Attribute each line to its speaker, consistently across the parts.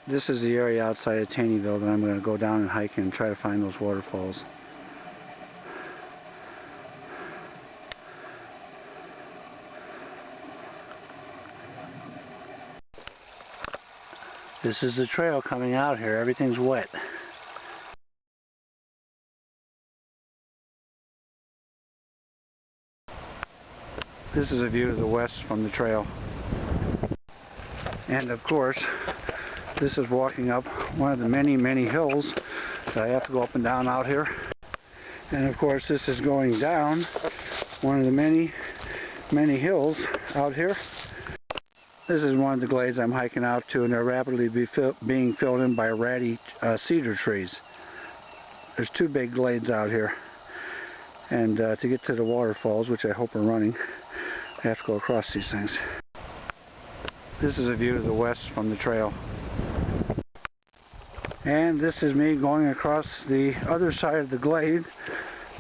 Speaker 1: This is the area outside of Taneyville that I'm going to go down and hike and try to find those waterfalls. This is the trail coming out here. Everything's wet. This is a view to the west from the trail. And of course, this is walking up one of the many, many hills that I have to go up and down out here. And of course, this is going down one of the many, many hills out here. This is one of the glades I'm hiking out to, and they're rapidly being filled in by ratty cedar trees. There's two big glades out here. And to get to the waterfalls, which I hope are running, I have to go across these things. This is a view to the west from the trail. And this is me going across the other side of the glade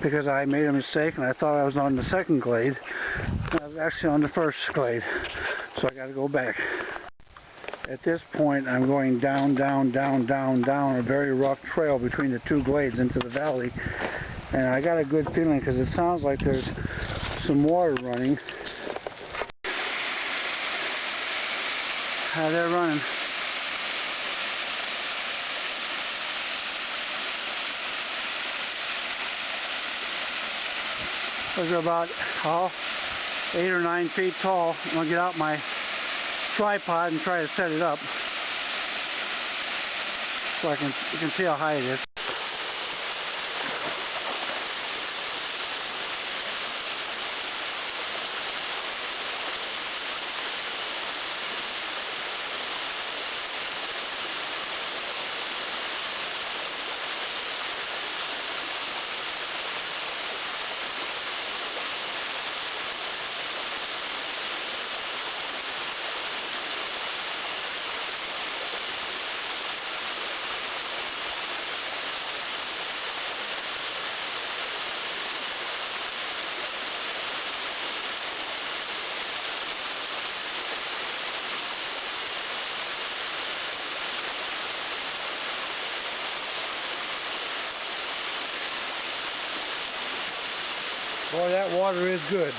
Speaker 1: because I made a mistake and I thought I was on the second glade. I was actually on the first glade, so I got to go back. At this point, I'm going down, down, down, down, down a very rough trail between the two glades into the valley. And I got a good feeling because it sounds like there's some water running. They're running. Those are about 8 or 9 feet tall. I'm going to get out my tripod and try to set it up so you can see how high it is. Boy, that water is good.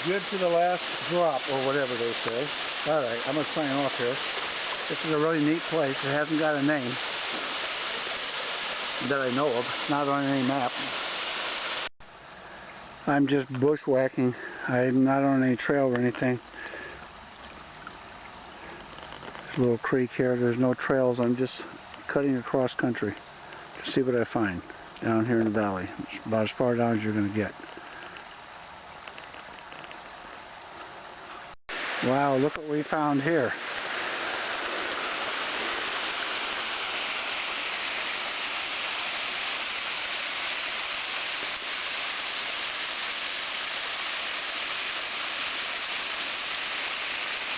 Speaker 1: Good to the last drop, or whatever they say. Alright, I'm going to sign off here. This is a really neat place. It hasn't got a name that I know of. It's not on any map. I'm just bushwhacking. I'm not on any trail or anything. There's a little creek here. There's no trails. I'm just cutting across country to see what I find down here in the valley. It's about as far down as you're going to get. Wow, look what we found here.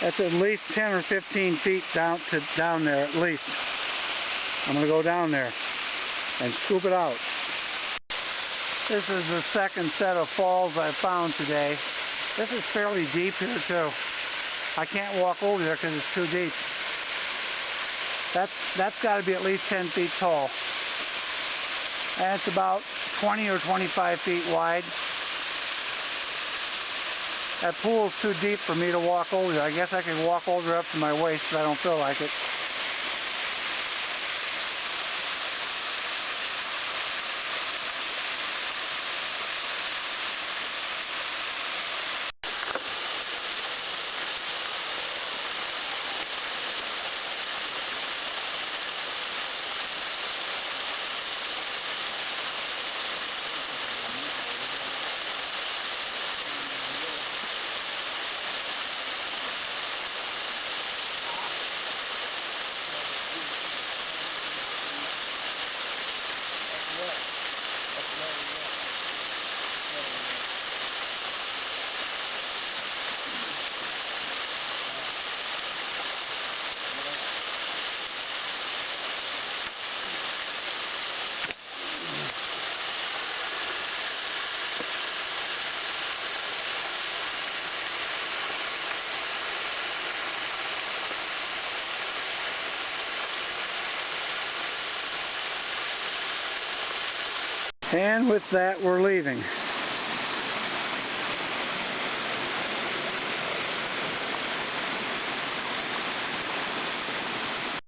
Speaker 1: That's at least 10 or 15 feet down there at least. I'm going to go down there and scoop it out. This is the second set of falls I've found today. This is fairly deep here too. I can't walk over there because it's too deep. That's got to be at least 10 feet tall. And it's about 20 or 25 feet wide. That pool's too deep for me to walk over there. I guess I can walk over up to my waist, but I don't feel like it. And with that, we're leaving.